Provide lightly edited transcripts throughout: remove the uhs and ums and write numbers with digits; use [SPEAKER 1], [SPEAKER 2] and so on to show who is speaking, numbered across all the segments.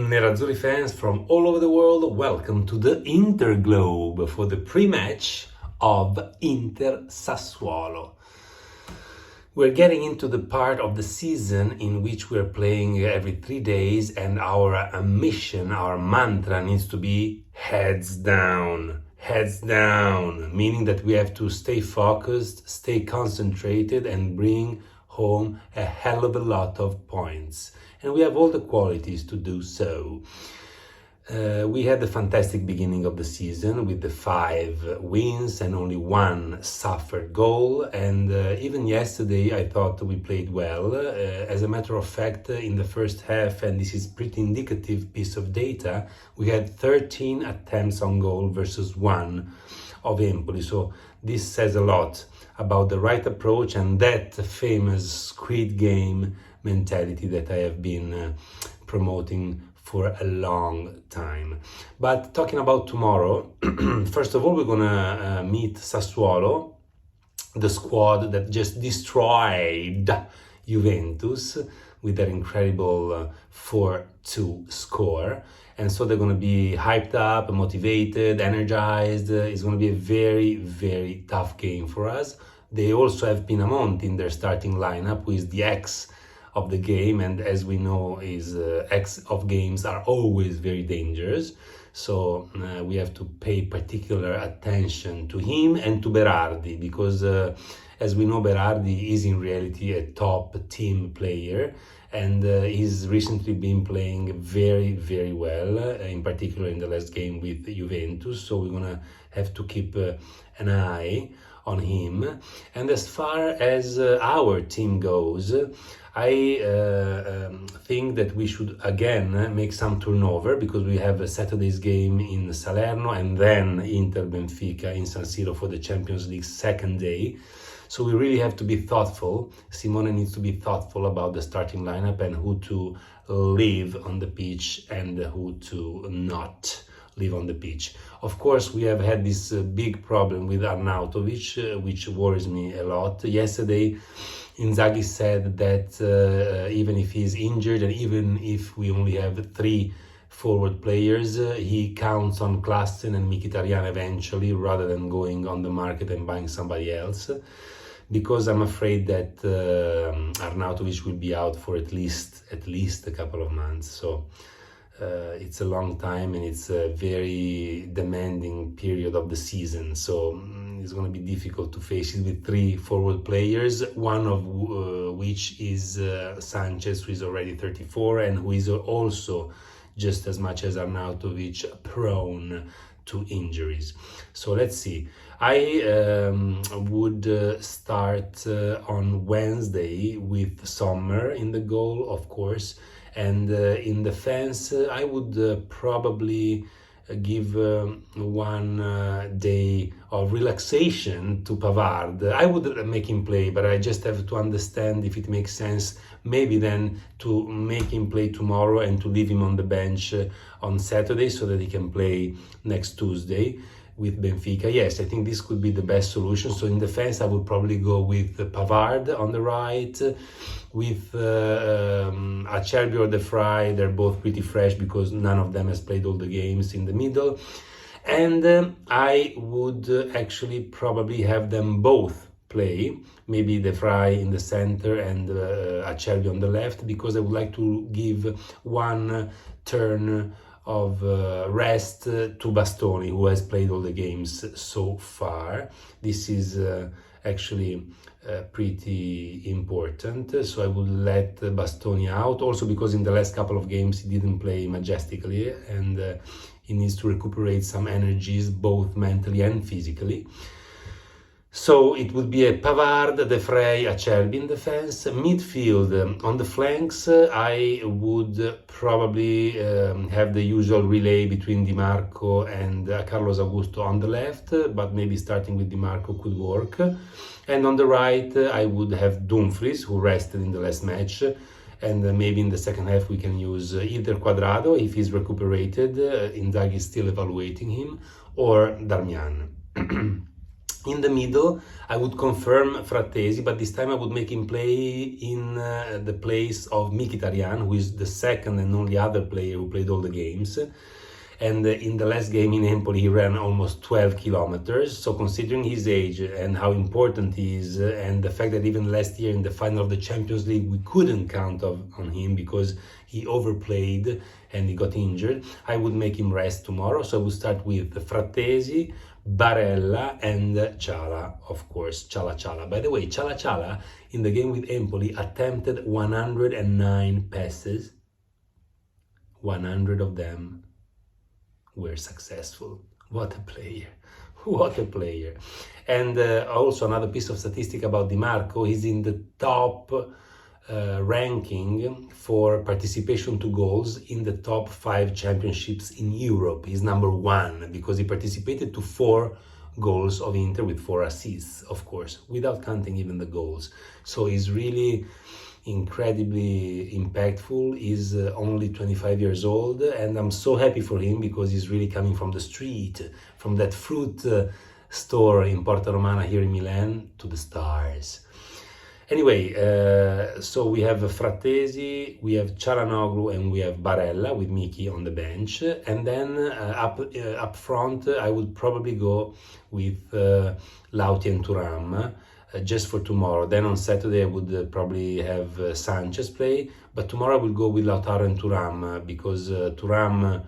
[SPEAKER 1] Nerazzurri fans from all over the world, welcome to the Interglobe for the pre-match of Inter-Sassuolo. We're getting into the part of the season in which we're playing every 3 days, and our mission, our mantra needs to be heads down. Heads down, meaning that we have to stay focused, stay concentrated, and bring home a hell of a lot of points. And we have all the qualities to do so. We had a fantastic beginning of the season with the 5 wins and only 1 suffered goal. And even yesterday, I thought we played well. As a matter of fact, in the first half, and this is pretty indicative piece of data, we had 13 attempts on goal versus 1 of Empoli. So this says a lot about the right approach and that famous Squid Game mentality that I have been promoting for a long time. But talking about tomorrow, first of all, we're gonna meet Sassuolo, the squad that just destroyed Juventus with their incredible 4-2 score. And so they're gonna be hyped up, motivated, energized. It's gonna be a very, very tough game for us. They also have Pinamonti in their starting lineup, who is the ex of the game, and as we know, is ex of games are always very dangerous. So we have to pay particular attention to him and to Berardi, because as we know, Berardi is in reality a top team player, and he's recently been playing very, very well, in particular in the last game with Juventus. So we're gonna have to keep an eye on him. And as far as our team goes, I think that we should again make some turnover, because we have a Saturday's game in Salerno and then Inter Benfica in San Siro for the Champions League second day. So we really have to be thoughtful. Simone needs to be thoughtful about the starting lineup and who to leave on the pitch and who to not leave on the pitch. Of course, we have had this big problem with Arnautovic, which worries me a lot. Yesterday, Inzaghi said that even if he's injured and even if we only have 3 forward players, he counts on Klassen and Mkhitaryan eventually, rather than going on the market and buying somebody else, because I'm afraid that Arnautovic will be out for at least a couple of months. So it's a long time and it's a very demanding period of the season. So it's going to be difficult to face it with 3 forward players, one of which is Sanchez, who is already 34 and who is also just as much as Arnautovic prone to injuries. So let's see. I would start on Wednesday with Sommer in the goal, of course. And in defense, I would probably give 1 day of relaxation to Pavard. I would make him play, but I just have to understand if it makes sense maybe then to make him play tomorrow and to leave him on the bench on Saturday so that he can play next Tuesday with Benfica. Yes, I think this could be the best solution. So in defense, I would probably go with Pavard on the right, with Acerbi or De Vrij. They're both pretty fresh because none of them has played all the games in the middle. And I would actually probably have them both play, maybe De Vrij in the center and Acerbi on the left, because I would like to give 1 turn of rest to Bastoni, who has played all the games so far. This is actually pretty important. So I would let Bastoni out, also because in the last couple of games he didn't play majestically, and he needs to recuperate some energies, both mentally and physically. So it would be a Pavard, De Vrij, Acerbi in defense. Midfield, on the flanks, I would probably have the usual relay between Di Marco and Carlos Augusto on the left, but maybe starting with Di Marco could work. And on the right, I would have Dumfries, who rested in the last match. And maybe in the second half we can use either Cuadrado, if he's recuperated, Inzaghi is still evaluating him, or Darmian. In the middle, I would confirm Frattesi, but this time I would make him play in the place of Mkhitaryan, who is the second and only other player who played all the games. And in the last game in Empoli, he ran almost 12 kilometers. So considering his age and how important he is, and the fact that even last year in the final of the Champions League, we couldn't count on him because he overplayed and he got injured, I would make him rest tomorrow. So I would start with Frattesi, Barella and Chala, of course, Chala. By the way, Chala in the game with Empoli attempted 109 passes. 100 of them were successful. What a player. What a player. And also another piece of statistic about Di Marco, he's in the top ranking for participation to goals in the top 5 championships in Europe. He's number 1 because he participated to 4 goals of Inter with 4 assists, of course, without counting even the goals. So he's really incredibly impactful. He's only 25 years old, and I'm so happy for him because he's really coming from the street, from that fruit store in Porta Romana here in Milan to the stars. Anyway, so we have Frattesi, we have Çalhanoğlu, and we have Barella with Miki on the bench. And then up front, I would probably go with Lauti and Thuram. Just for tomorrow. Then on Saturday I would probably have Sanchez play, but tomorrow I will go with Lautaro and Thuram because Thuram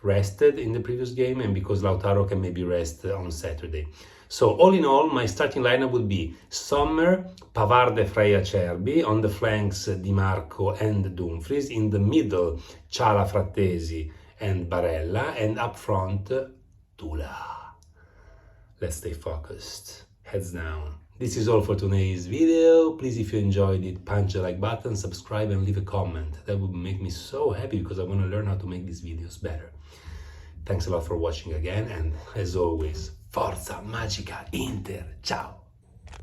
[SPEAKER 1] rested in the previous game and because Lautaro can maybe rest on Saturday. So all in all, my starting lineup would be Sommer, Pavard, Freya, Cerbi, on the flanks Di Marco and Dumfries, in the middle Chala, Frattesi and Barella, and up front Tula. Let's stay focused, heads down. This is all for today's video. Please, if you enjoyed it, punch the like button, subscribe and leave a comment. That would make me so happy because I want to learn how to make these videos better. Thanks a lot for watching again, and as always, Forza Magica Inter. Ciao!